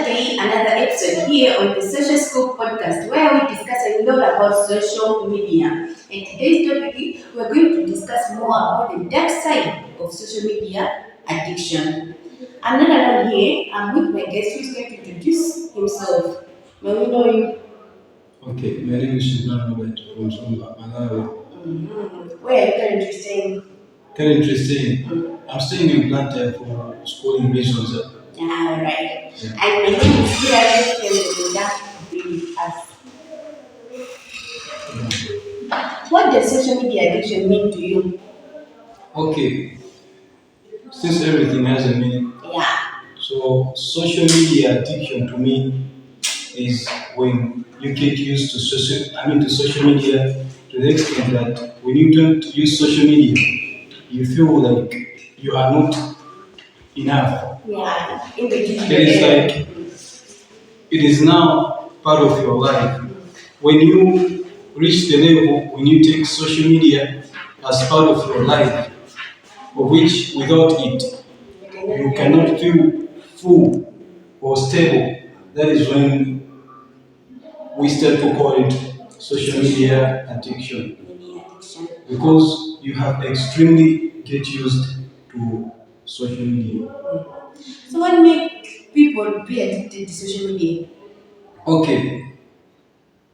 day, another episode here on the Social Scope podcast where we discuss a lot about social media. And today's topic, we're going to discuss more about the dark side of social media addiction. I'm not alone here, I'm with my guest who's going to introduce himself. May we know you? Okay, my name is Shukran from Malawi. Where are you currently staying? Currently staying. I'm staying in Plantain for schooling reasons. Alright. Yeah. And my name is Hilary and that with us. What does social media addiction mean to you? Okay, since everything has a meaning, Yeah. so social media addiction to me is when you get used to social media to the extent that when you don't use social media, you feel like you are not enough. Yeah. In the It is like it is now part of your life. When you reach the level when you take social media as part of your life, of which without it you cannot feel full or stable, that is when we start to call it social media addiction. media addiction. Because you have extremely get used to social media. So what makes people be addicted to social media? Okay,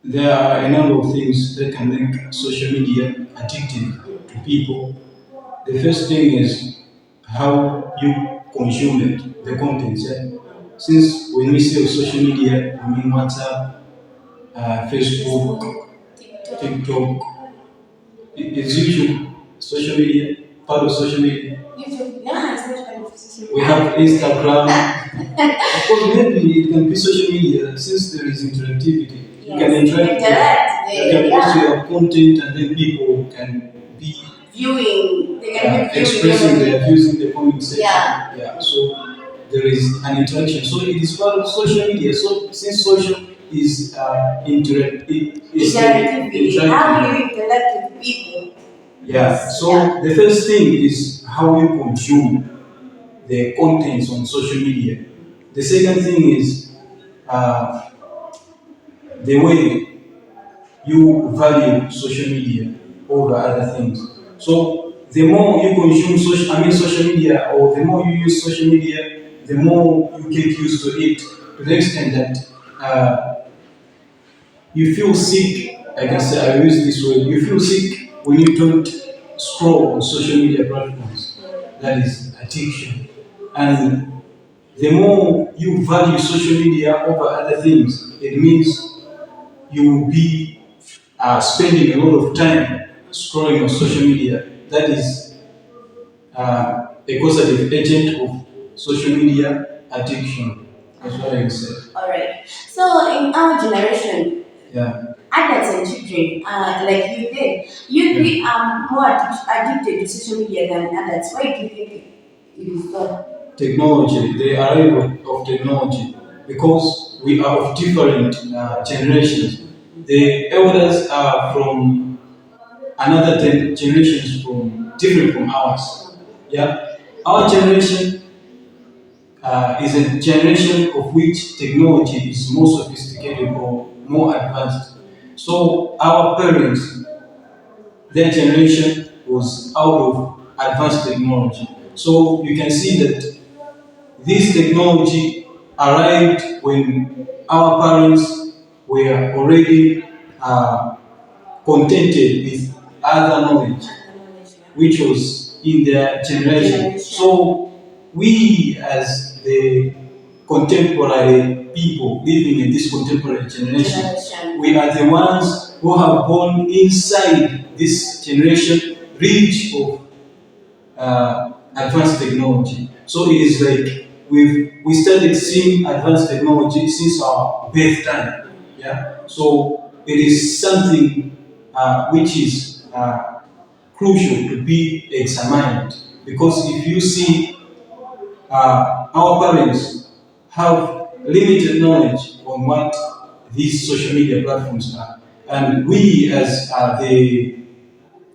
there are a number of things that can make social media addictive to people. The first thing is how you consume it, the content. Yeah? Since when we say social media, I mean WhatsApp, Facebook, TikTok, TikTok, is YouTube social media, part of social media. YouTube. No, it's not kind of social We media. have Instagram. Of course, maybe it can be social media since there is interactivity. You can interact, you can post your content, and then people can be Viewing. They can be expressing viewing. their views in the comment section. Yeah. So there is an interaction. So it is part of social media. So since social is Interactivity. How do you interact with people? Yeah. So the first thing is how you consume the contents on social media. The second thing is uh, the way you value social media over other things. So the more you consume social media, or the more you use social media, the more you get used to it to the extent that you feel sick. I can say I use this word. You feel sick when you don't scroll on social media platforms. That is addiction. And the more you value social media over other things, it means you will be spending a lot of time scrolling on social media. That is a causative agent of social media addiction. That's what I would say. Alright. So in our generation, Yeah. adults and children, like you did, you three are more addicted to social media than adults. Why do you think it is so? Technology, the arrival of technology, because we are of different generations. The elders are from another generations from different from ours. Yeah, our generation is a generation of which technology is more sophisticated or more advanced. So our parents, their generation was out of advanced technology. So you can see that this technology arrived when our parents were already contented with other knowledge, which was in their generation. So we, as the contemporary people living in this contemporary generation, we are the ones who have born inside this generation rich of advanced technology. So it is like we started seeing advanced technology since our birth time. Yeah. So it is something which is crucial to be examined, because if you see our parents have limited knowledge on what these social media platforms are, and we as the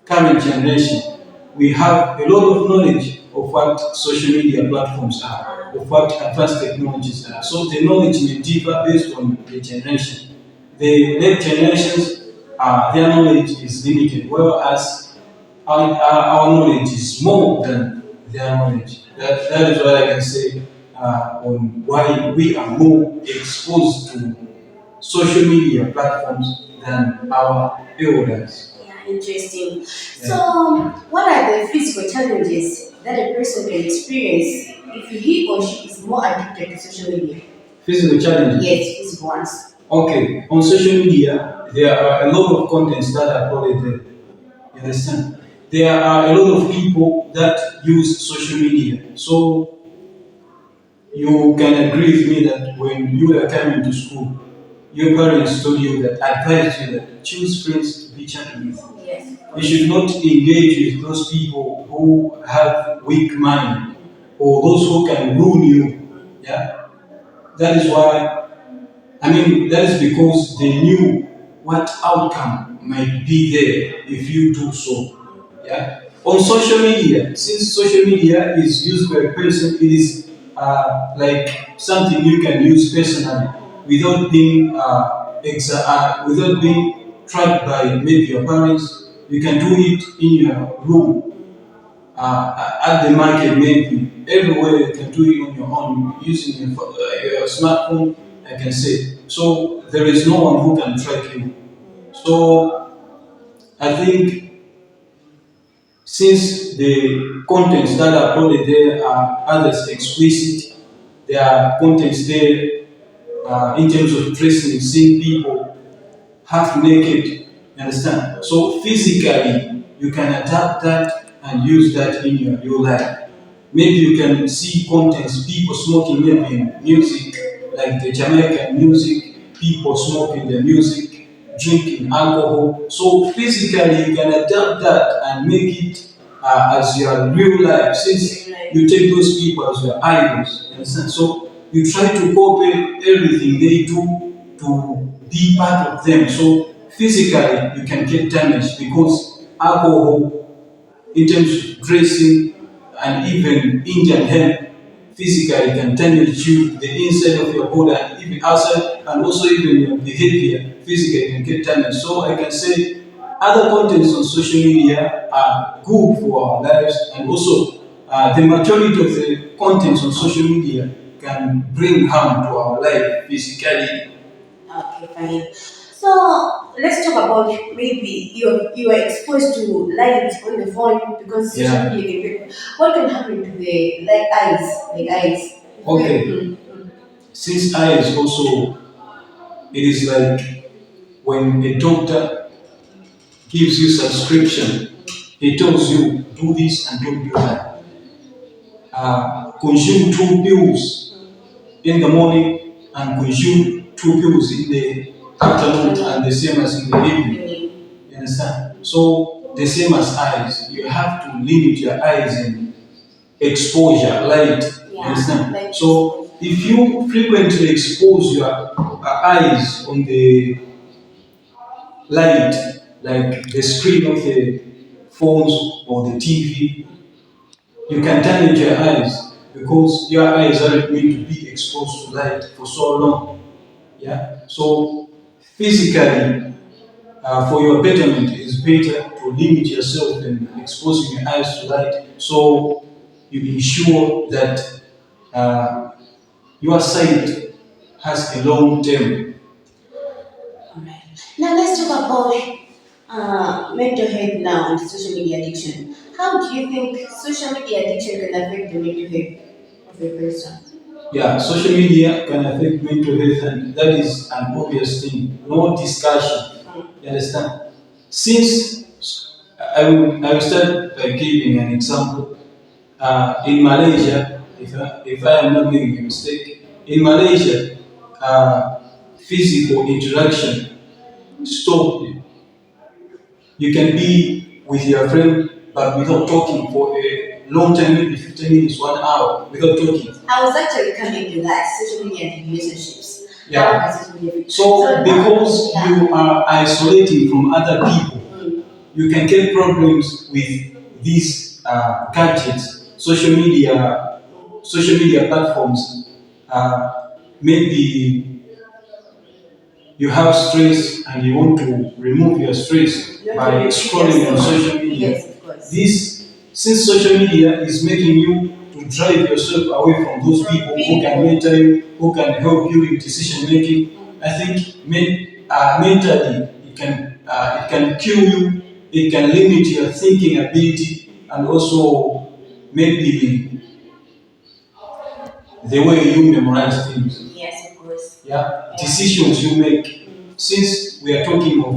current generation, we have a lot of knowledge of what social media platforms are. of what advanced technologies are. So the knowledge may differ based on the generation. The late generations, their knowledge is limited, whereas our knowledge is more than their knowledge. That is what I can say on why we are more exposed to social media platforms than our elders. Yeah, interesting. Yeah. So, what are the physical challenges that a person can experience if he or she is more addicted to social media? Physical challenges. Yes, physical ones. Okay, on social media, there are a lot of contents that are uploaded there. You understand? There are a lot of people that use social media. So you can agree with me that when you are coming to school, your parents told you that, advised you that choose friends to be chatting with. Yes. You should not engage with those people who have weak mind or those who can ruin you. Yeah, that is why. I mean, that is because they knew what outcome might be there if you do so. Yeah. On social media, since social media is used by a person, it is like something you can use personally without being without being tracked by maybe your parents. You can do it in your room, at the market, maybe everywhere you can do it on your own using your smartphone. I can say so. There is no one who can track you. So I think since the contents that are uploaded there are others explicit, there are contents there in terms of dressing, seeing people half naked. You understand? So physically, you can adapt that and use that in your life. Maybe you can see contents, people smoking maybe music, like the Jamaican music, people smoking the music, drinking alcohol. So physically, you can adapt that and make it as your real life, since you take those people as your idols. You understand? So you try to copy everything they do to be part of them. So physically, you can get damaged because alcohol, in terms of dressing and even Indian health, physically can damage you, the inside of your body and even outside, and also even your behavior physically can get damaged. So I can say other contents on social media are good for our lives, and also the majority of the contents on social media can bring harm to our life physically. Okay, fine. So let's talk about maybe you are exposed to light on the phone because social Yeah. media. What can happen to the like eyes, Okay. Mm. Since I is also, it is like when a doctor gives you subscription, he tells you do this and don't do that. Consume two pills in the morning and consume two pills in the afternoon, and the same as in the evening. You understand? So the same as eyes, you have to limit your eyes in exposure, light. You understand? Like So if you frequently expose your eyes on the light, like the screen of the phones or the TV, you can damage your eyes because your eyes aren't meant to be exposed to light for so long. Yeah. So physically, for your betterment, it is better to limit yourself in exposing your eyes to light. So you ensure that uh, your sight has a long term. alright. Now let's talk about mental health now and social media addiction. How do you think social media addiction can affect the mental health of a person? Yeah, social media can affect mental health, and that is an obvious thing. No discussion. You understand? Since I will start by giving an example. In Malaysia, if I am not making a mistake, in Malaysia, physical interaction stopped. You can be with your friend, but without talking for a long time, maybe 15 minutes, 1 hour, without talking. I was actually coming to that social media and relationships. Yeah. How does social media? So because yeah. you are isolating from other people, you can get problems with these gadgets, social media, social media platforms, maybe you have stress and you want to remove your stress You want to by repeat scrolling on yourself. social media. Yes, of course. This, since social media is making you to drive yourself away from those people who can mentor you, who can help you in decision making, I think mentally it can kill you, it can limit your thinking ability, and also maybe the way you memorize things. Yes, of course. Yeah, Yeah. decisions you make. Since we are talking of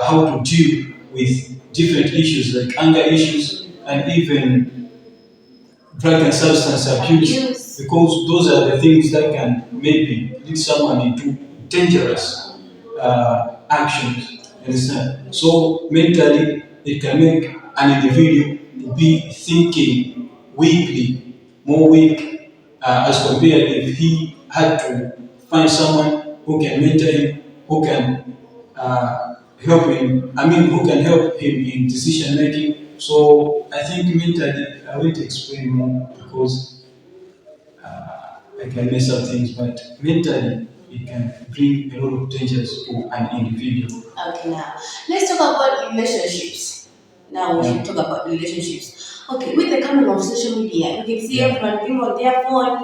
how to deal with different issues like anger issues and even drug and substance abuse, Abuse. because those are the things that can maybe lead someone into dangerous actions. Understand? So mentally, it can make an individual to be thinking weakly, more weak, as compared if he had to find someone who can mentor him, who can help him. I mean, who can help him in decision making. So I think mentally, I won't explain more because I can mess up things, but mentally, it can bring a lot of dangers to an individual. Okay, now let's talk about relationships. Now we Yeah. should talk about relationships. Okay, with the coming of social media, we can see Yeah. everyone being on their phone.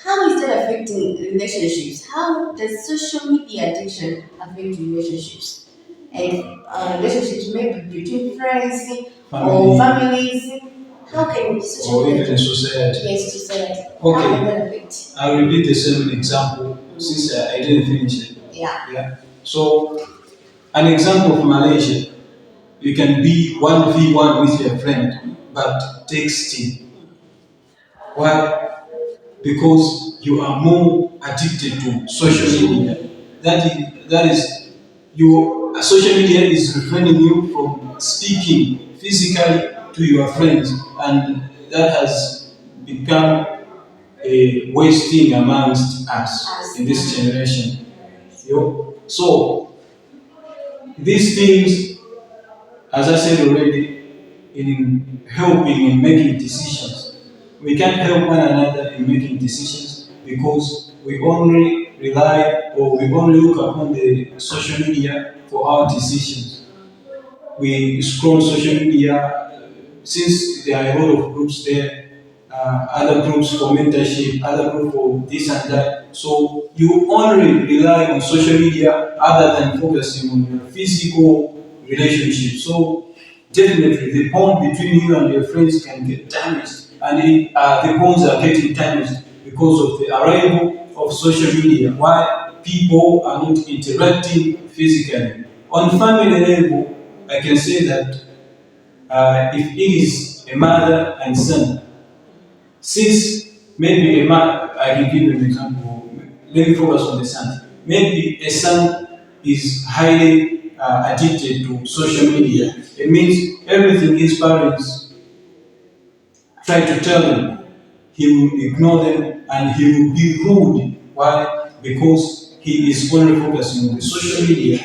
How is that affecting relationships? How does social media addiction affect relationships? And relationships maybe between friends or Family, families. How can social or even media in society. yes society? How can Okay, that affect? I'll repeat the same example since I didn't finish it. Yeah. Yeah. So, an example of Malaysia, you can be 1v1 with your friend, but texting. Why? Because you are more addicted to social media. That is you. Social media is refraining you from speaking physically to your friends, and that has become a wasting amongst us in this generation. So these things, as I said already, in helping in making decisions. We can't help one another in making decisions because we only rely or we only look upon the social media for our decisions. We scroll social media since there are a lot of groups there, other groups for mentorship, other groups for this and that. So you only rely on social media other than focusing on your physical relationship. So definitely the bond between you and your friends can get damaged, and the bonds are getting damaged because of the arrival of social media. Why people are not interacting physically. On family level, I can say that if it is a mother and son, since maybe a man, I can give you an example. Let me focus on the son. Maybe a son is highly addicted to social media. It means everything his parents try to tell him, he will ignore them and he will be rude. Why? Because he is only focusing on the social media.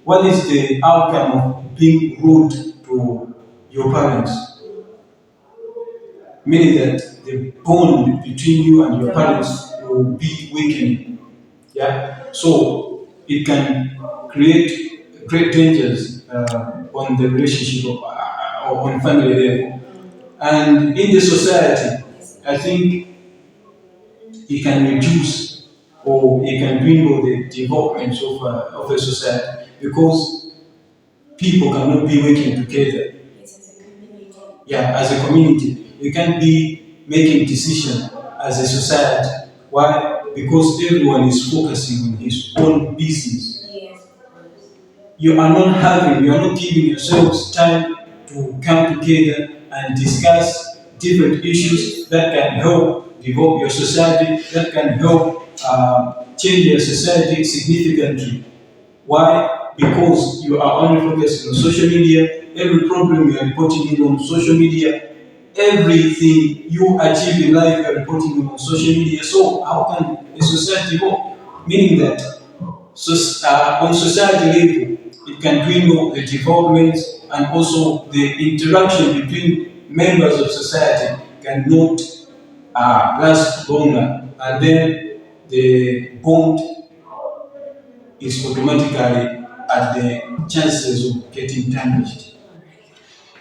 What is the outcome of being rude to your parents? Meaning that the bond between you and your parents will be weakening. Yeah. So it can create great dangers on the relationship or on family level. And in the society, I think it can reduce or it can dwindle the development of a society because people cannot be working together. Yeah, as a community, we can't be making decisions as a society. Why? Because everyone is focusing on his own business. You are not giving yourselves time to come together and discuss different issues that can help develop your society, that can help change your society significantly. Why? Because you are only focusing on social media. Every problem you are reporting it on social media. Everything you achieve in life you are reporting it on social media. So how can a society go? Meaning that so, on society level, it can dwindle the development and also the interaction between members of society cannot last longer, and then the bond is automatically at the chances of getting damaged.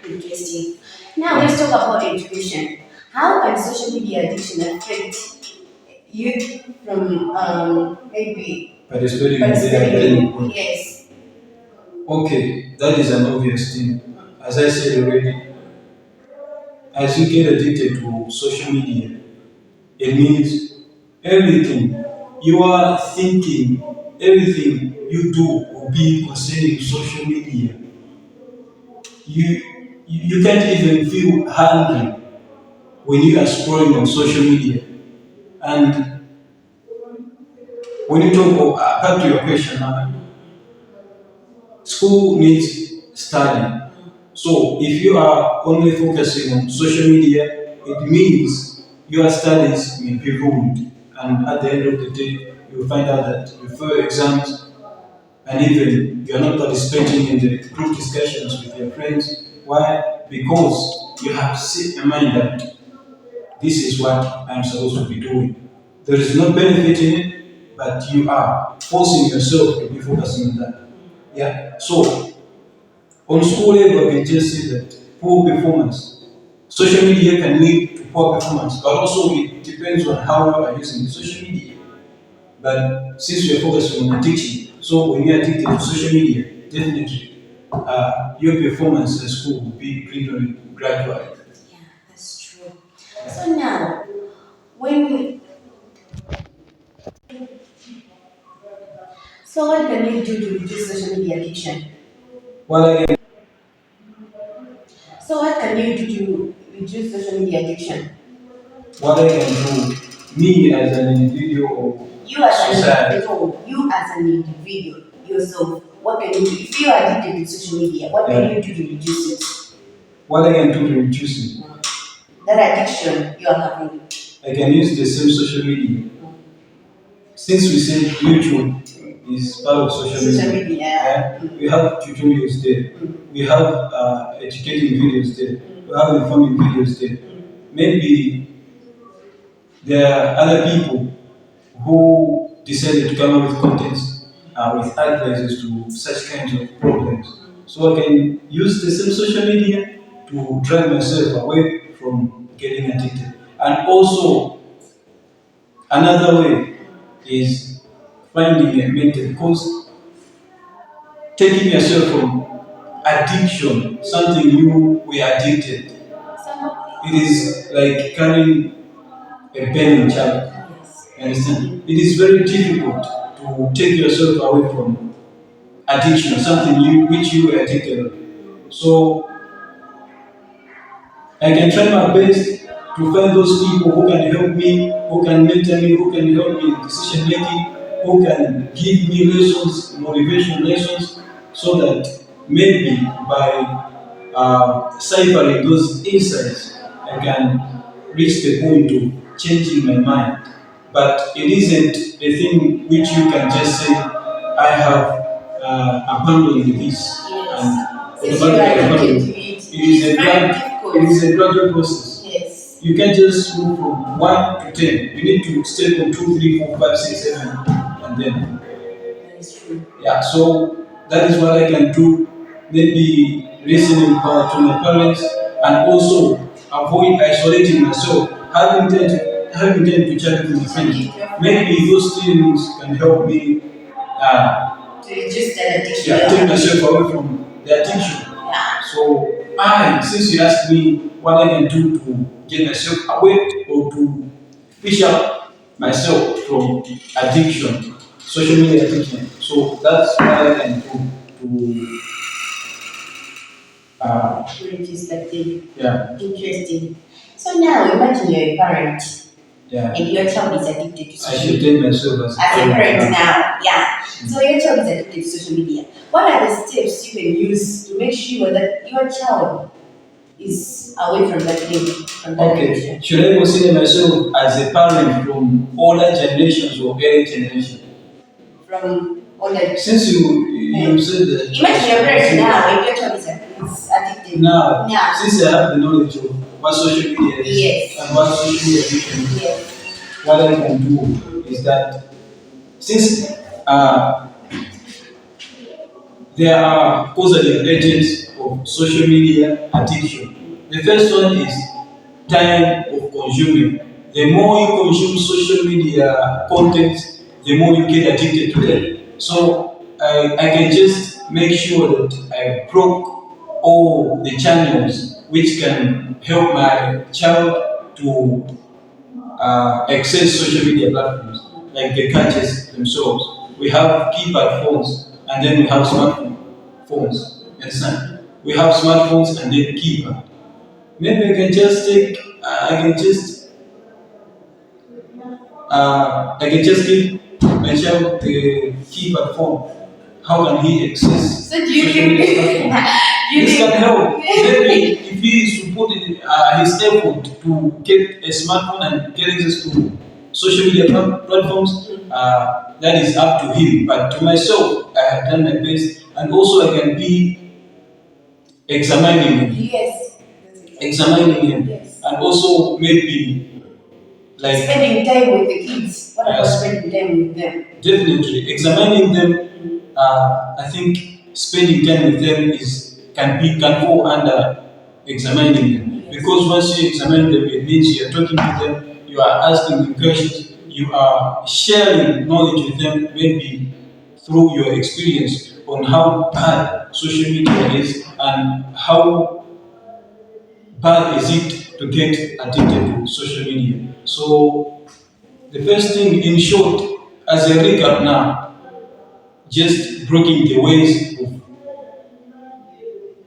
Interesting. Now let's talk about education. How can social media addiction affect youth from maybe Participating in their participating? academic work. Yes. Okay, that is an obvious thing. As I said already, as you get addicted to social media, it means everything you are thinking, everything you do will be concerning social media. You can't even feel hungry when you are scrolling on social media. And when you talk back to your question, school needs study. So if you are only focusing on social media, it means your studies will be ruined. And at the end of the day, you'll find out that you fail exams and even you're not participating in the group discussions with your friends. Why? Because you have set your mind that this is what I'm supposed to be doing. There is no benefit in it, but you are forcing yourself to be focusing on that. Yeah. So on school level, I can just say that poor performance. Social media can lead to poor performance, but also it depends on how you are using social media. But since we are focusing on addiction, so when you're addicted to social media, definitely your performance at school will be dwindling gradually. Yeah, that's true. So now, when so what can you do to reduce social media addiction? What I can, So what can you do to reduce social media addiction? what I can do, me as an individual or You as an society, individual, you as an individual yourself, what can you do? If you are addicted to social media, what can yeah, you do to reduce it? what I can do to reduce it, That addiction you are having. I can use the same social media. Since we said YouTube is part of social Social media, media. yeah, we have tutorials there, we have educating videos there, we have informing videos there. Maybe there are other people who decided to come up with contents with advices to such kinds of problems. So I can use the same social media to drive myself away from getting addicted. And also another way is finding a mentor because taking yourself from addiction, something you were addicted, it is like carrying a burning child. Yes. You understand? It is very difficult to take yourself away from addiction, something you which you were addicted to. So I can try my best to find those people who can help me, who can mentor me, who can help me in decision making, who can give me lessons, motivation lessons, so that maybe by ciphering those insights, I can reach the point of changing my mind. But it isn't a thing which you can just say, I have abandoned this Yes. and Since you automatically are addicted abandoned to it. it, It is it's a very it difficult. is a gradual process. Yes. You can't just move from 1 to 10. You need to step from 2, 3, 4, 5, 6, 7, and then That is true. yeah. So that is what I can do. Maybe listening to my parents and also avoid isolating myself. Having time to chat with my friends. Maybe those things can help me. To reduce that addiction. Yeah, take myself away from the addiction. Yeah. So since you asked me what I can do to get myself away or to fish out myself from addiction, social media addiction. So that's what I can do to Which is that thing. yeah, Interesting. So now imagine you're a parent yeah. and your child is addicted to I social should media. take myself as As a parent now. now, yeah. So your child is addicted to social media. What are the steps you can use to make sure that your child is away from that thing, from that Okay, addiction? should I consider myself as a parent from older generations or early generation? From all that. Since you said that Imagine your parent now and your child is addicted. now, Now. since I have the knowledge of what social media is Yes. and what social media can do. Yes. What I can do is that since there are causative agents of social media addiction. The first one is time of consuming. The more you consume social media content, the more you get addicted to them. So I can just make sure that I block all the channels which can help my child to access social media platforms like the gadgets themselves. We have keypad phones and then we have smartphone phones. You understand? We have smartphones and then keypad. Maybe I can just I can just give my child the keypad phone. How can he access So do you social think media platforms? do you This can think help. Maybe if he is to put in, his effort to get a smartphone and get access to social media platforms, that is up to him. But to myself, I have done my best, and also I can be examining him, yes. examining him, Yes. and also maybe like Spending time with the kids. What about yes, spending time with them? definitely examining them. I think spending time with them is can fall under examining them Yes. because once you examine them, it means you are talking to them, you are asking them questions, you are sharing knowledge with them, maybe through your experience on how bad social media is and how bad is it to get addicted to social media. So the first thing, in short, as a recap now, just breaking the ways of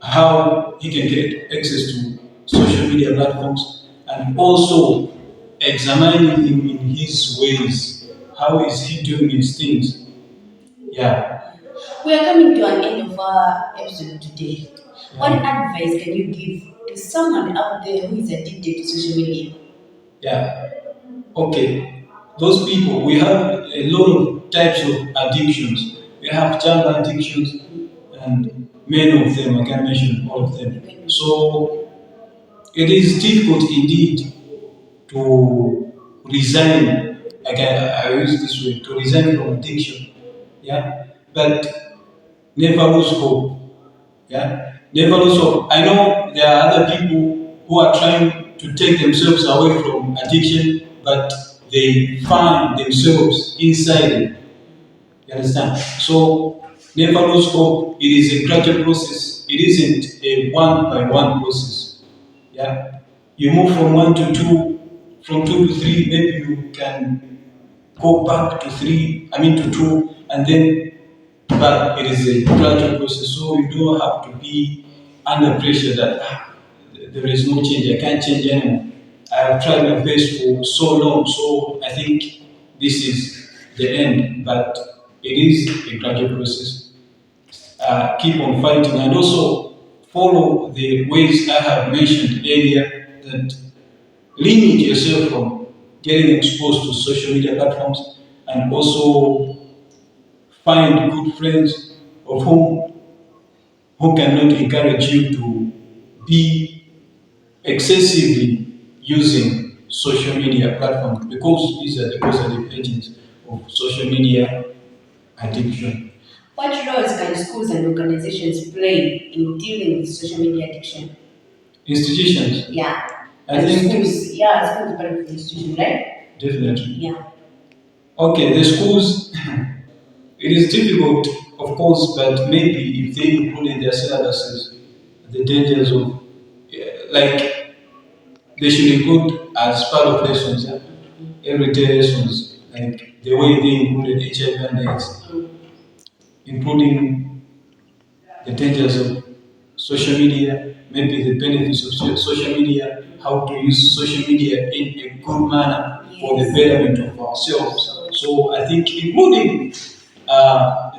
how he can get access to social media platforms and also examining him in his ways. How is he doing his things? Yeah. We are coming to an end of our episode today. What Yeah. advice can you give to someone out there who is addicted to social media? Yeah. Okay. Those people, we have a lot of types of addictions. We have child addictions and many of them, I can mention all of them. So it is difficult indeed to resign. I use this way to resign from addiction. Yeah, but never lose hope. Yeah, never lose hope. I know there are other people who are trying to take themselves away from addiction, but they find themselves inside it. You understand? So never lose hope. It is a gradual process. It isn't a one by one process. Yeah. You move from one to two, from two to three, maybe you can go back to three, I mean to two, and then but it is a gradual process, so you don't have to be under pressure that there is no change, I can't change anymore. I have tried my best for so long, so I think this is the end, but it is a gradual process. Keep on fighting and also follow the ways I have mentioned earlier that limit yourself from getting exposed to social media platforms and also find good friends of who cannot encourage you to be excessively using social media platforms because these are the causative agents of social media addiction. What roles can schools and organizations play in dealing with social media addiction? Institutions, Yeah. I And think schools, yeah, schools are part of the institution, right? definitely. Yeah. Okay, the schools, it is difficult, of course, but maybe if they include in their syllabuses the dangers of, like, they should include as part of lessons, yeah? Everyday lessons, like the way they included HIV and AIDS, including the dangers of social media, maybe the benefits of social media, how to use social media in a good manner for the Yes. betterment of ourselves. So I think including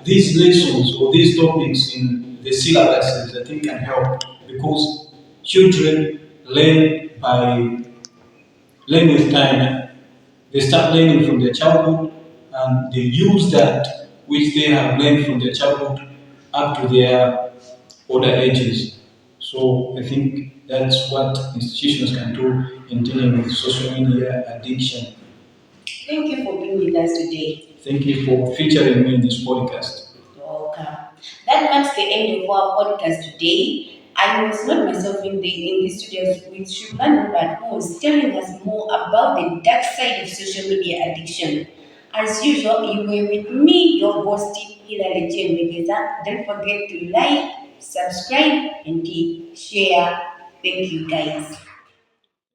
these lessons or these topics in the syllabuses, I think can help because children learn with time. They start learning from their childhood and they use that which they have learned from their childhood up to their older ages. So I think That's what institutions can do in dealing with social media addiction. Thank you for being with us today. Thank you for featuring me in this podcast. You're welcome. That marks the end of our podcast today. I was not myself in the studios with Shukran, but who was telling us more about the dark side of social media addiction. As usual, you were with me, your host, Hilary Jane Megeza. Don't forget to like, subscribe, and share. Thank you, guys.